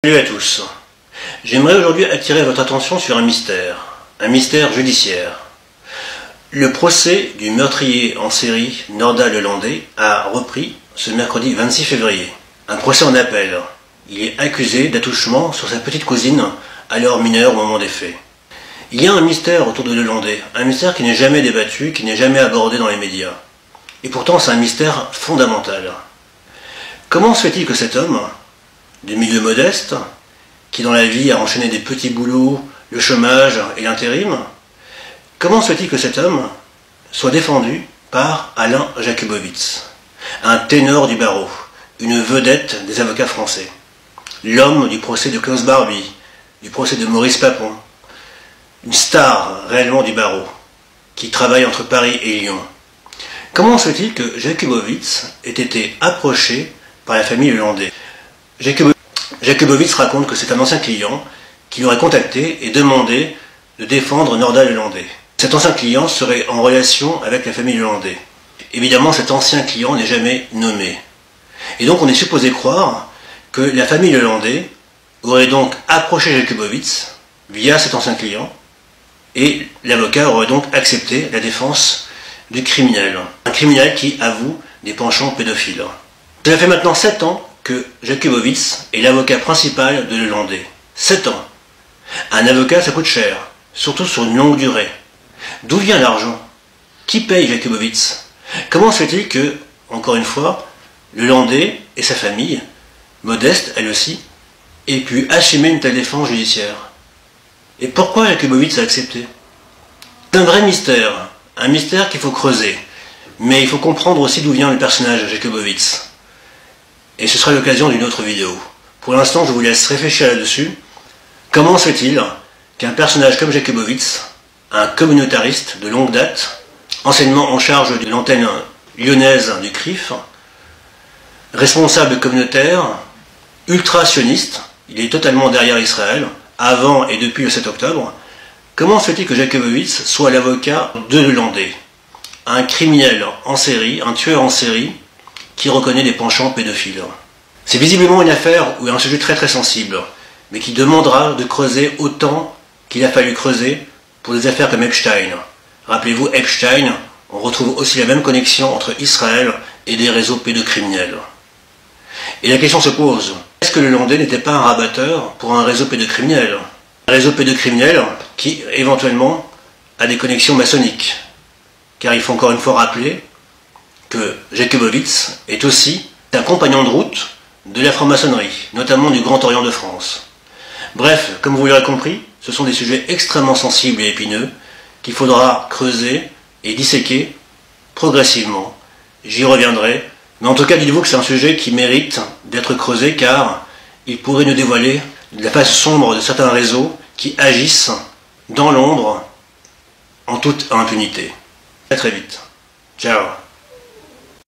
Salut à tous. J'aimerais aujourd'hui attirer votre attention sur un mystère judiciaire. Le procès du meurtrier en série Nordal Lelandais a repris ce mercredi 26 février. Un procès en appel. Il est accusé d'attouchement sur sa petite cousine, alors mineure au moment des faits. Il y a un mystère autour de Lelandais, un mystère qui n'est jamais débattu, qui n'est jamais abordé dans les médias. Et pourtant c'est un mystère fondamental. Comment se fait-il que cet homme, de milieu modeste, qui dans la vie a enchaîné des petits boulots, le chômage et l'intérim, comment se fait-il que cet homme soit défendu par Alain Jakubowicz, un ténor du barreau, une vedette des avocats français, l'homme du procès de Klaus Barbie, du procès de Maurice Papon, une star réellement du barreau, qui travaille entre Paris et Lyon. Comment se fait-il que Jakubowicz ait été approché par la famille Lelandais? Jakubowicz raconte que c'est un ancien client qui l'aurait contacté et demandé de défendre Nordal Lelandais. Cet ancien client serait en relation avec la famille Lelandais. Évidemment, cet ancien client n'est jamais nommé. Et donc on est supposé croire que la famille Lelandais aurait donc approché Jakubowicz via cet ancien client et l'avocat aurait donc accepté la défense du criminel. Un criminel qui avoue des penchants pédophiles. Cela fait maintenant 7 ans que Jakubowicz est l'avocat principal de Lelandais. 7 ans. Un avocat, ça coûte cher, surtout sur une longue durée. D'où vient l'argent? Qui paye Jakubowicz? Comment se fait-il que, encore une fois, Lelandais et sa famille, modeste elle aussi, aient pu assumer une telle défense judiciaire? Et pourquoi Jakubowicz a accepté? C'est un vrai mystère, un mystère qu'il faut creuser. Mais il faut comprendre aussi d'où vient le personnage Jakubowicz. Et ce sera l'occasion d'une autre vidéo. Pour l'instant, je vous laisse réfléchir là-dessus. Comment se fait-il qu'un personnage comme Jakubowicz, un communautariste de longue date, anciennement en charge de l'antenne lyonnaise du CRIF, responsable communautaire, ultra-sioniste, il est totalement derrière Israël, avant et depuis le 7 octobre, comment se fait-il que Jakubowicz soit l'avocat de Lelandais, un criminel en série, un tueur en série, qui reconnaît des penchants pédophiles? C'est visiblement une affaire où il y a un sujet très sensible, mais qui demandera de creuser autant qu'il a fallu creuser pour des affaires comme Epstein. Rappelez-vous, Epstein, on retrouve aussi la même connexion entre Israël et des réseaux pédocriminels. Et la question se pose, est-ce que Lelandais n'était pas un rabatteur pour un réseau pédocriminel? Un réseau pédocriminel qui, éventuellement, a des connexions maçonniques. Car il faut encore une fois rappeler que Jakubowicz est aussi un compagnon de route de la franc-maçonnerie, notamment du Grand Orient de France. Bref, comme vous l'aurez compris, ce sont des sujets extrêmement sensibles et épineux qu'il faudra creuser et disséquer progressivement. J'y reviendrai, mais en tout cas, dites-vous que c'est un sujet qui mérite d'être creusé car il pourrait nous dévoiler la face sombre de certains réseaux qui agissent dans l'ombre en toute impunité. À très vite. Ciao.